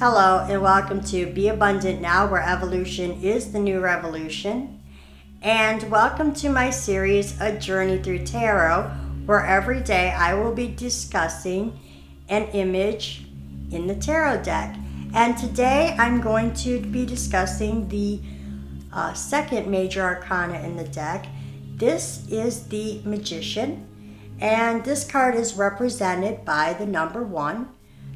Hello and welcome to Be Abundant Now, where evolution is the new revolution. And welcome to my series, A Journey Through Tarot, where every day I will be discussing an image in the tarot deck. And today I'm going to be discussing the second major arcana in the deck. This is the Magician, and this card is represented by the number 1.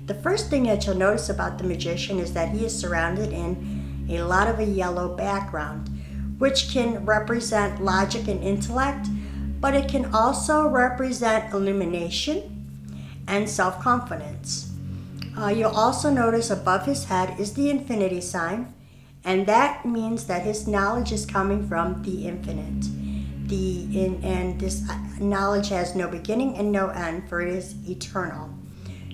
The first thing that you'll notice about the Magician is that he is surrounded in a lot of a yellow background, which can represent logic and intellect, but it can also represent illumination and self-confidence. You'll also notice above his head is the infinity sign, and that means that his knowledge is coming from the infinite. And this knowledge has no beginning and no end, for it is eternal.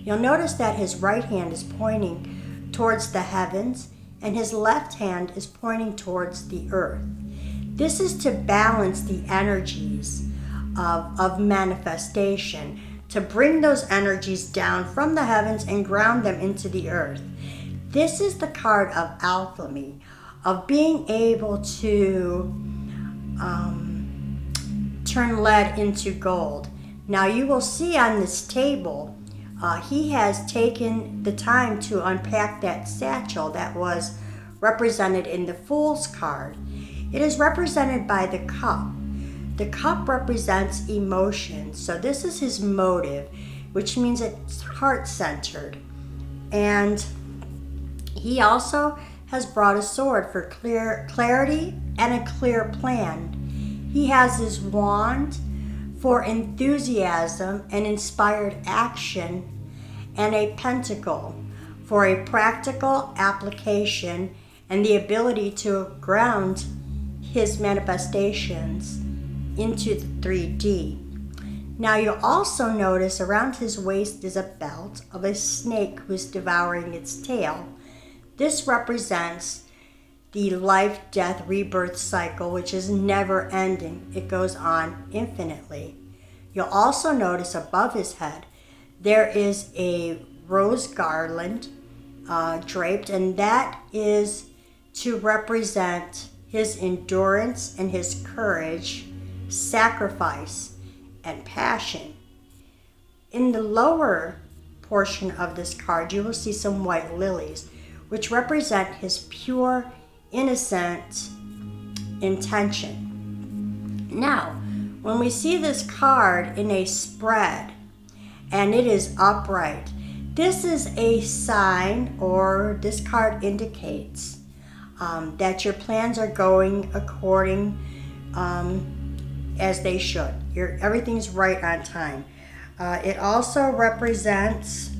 You'll notice that his right hand is pointing towards the heavens and his left hand is pointing towards the earth. This is to balance the energies of manifestation, to bring those energies down from the heavens and ground them into the earth. This is the card of alchemy, of being able to turn lead into gold. Now you will see on this table, he has taken the time to unpack that satchel that was represented in the Fool's card. It is represented by the cup. The cup represents emotion, so this is his motive, which means it's heart-centered. And he also has brought a sword for clarity and a clear plan. He has his wand for enthusiasm and inspired action, and a pentacle for a practical application and the ability to ground his manifestations into the 3D. Now you'll also notice around his waist is a belt of a snake who is devouring its tail. This represents the life, death, rebirth cycle, which is never ending. It goes on infinitely. You'll also notice above his head, there is a rose garland draped, and that is to represent his endurance and his courage, sacrifice, and passion. In the lower portion of this card, you will see some white lilies, which represent his pure, innocent intention. Now, when we see this card in a spread and it is upright, this is a sign, or this card indicates that your plans are going according as they should. Everything's right on time. It also represents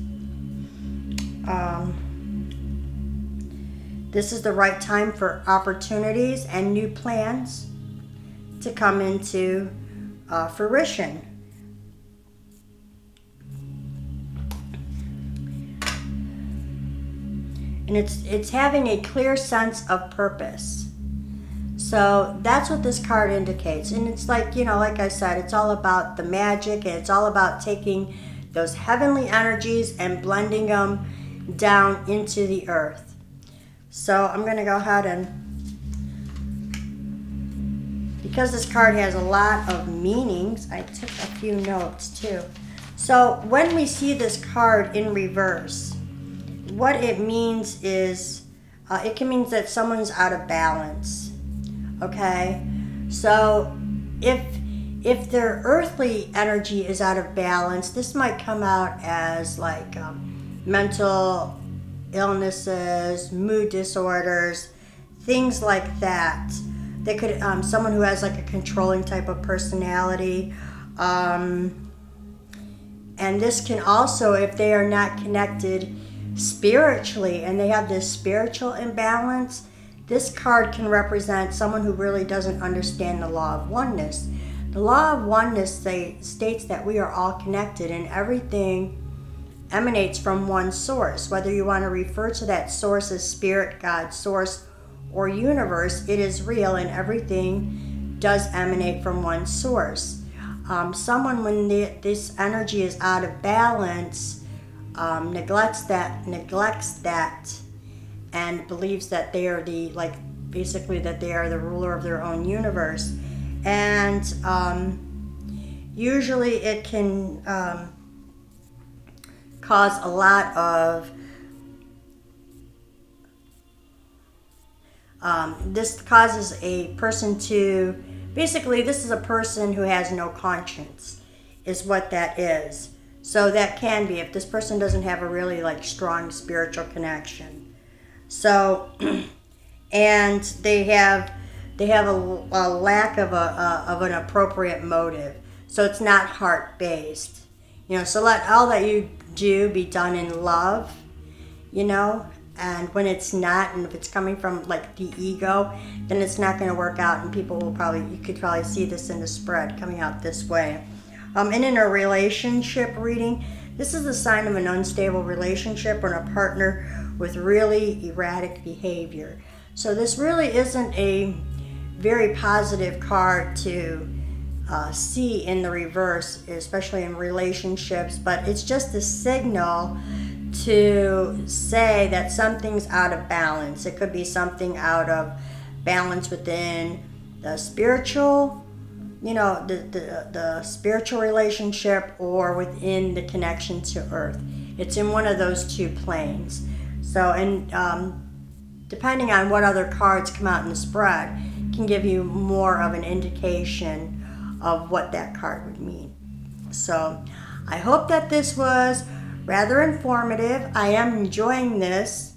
this is the right time for opportunities and new plans to come into fruition. And it's having a clear sense of purpose. So that's what this card indicates. And it's like, like I said, it's all about the magic, and it's all about taking those heavenly energies and blending them down into the earth. So I'm going to go ahead and, because this card has a lot of meanings, I took a few notes too. So when we see this card in reverse, what it means is, it can mean that someone's out of balance, okay? So if their earthly energy is out of balance, this might come out as like mental illnesses, mood disorders, things like that. They could, someone who has like a controlling type of personality. And this can also, if they are not connected spiritually and they have this spiritual imbalance, this card can represent someone who really doesn't understand the law of oneness. The law of oneness states that we are all connected and everything emanates from one source. Whether you want to refer to that source as spirit, God, source, or universe, it is real, and everything does emanate from one source. Someone, when this energy is out of balance, neglects that, and believes that they are basically that they are the ruler of their own universe. And usually it can cause a lot of this causes a person to, basically this is a person who has no conscience, is what that is. So that can be if this person doesn't have a really strong spiritual connection. So and they have a lack of an appropriate motive. So it's not heart based. So let all that you do be done in love, and when it's not, and if it's coming from the ego, then it's not going to work out, and you could probably see this in the spread coming out this way. And in a relationship reading, this is a sign of an unstable relationship or a partner with really erratic behavior. So this really isn't a very positive card to see in the reverse, especially in relationships, but it's just a signal to say that something's out of balance. It could be something out of balance within the spiritual, the spiritual relationship, or within the connection to Earth. It's in one of those two planes. So, and depending on what other cards come out in the spread, can give you more of an indication of what that card would mean. So, I hope that this was rather informative. I am enjoying this.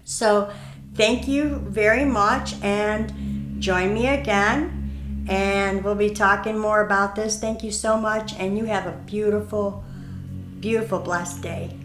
So, thank you very much, and join me again, and we'll be talking more about this. Thank you so much, and you have a beautiful, beautiful, blessed day.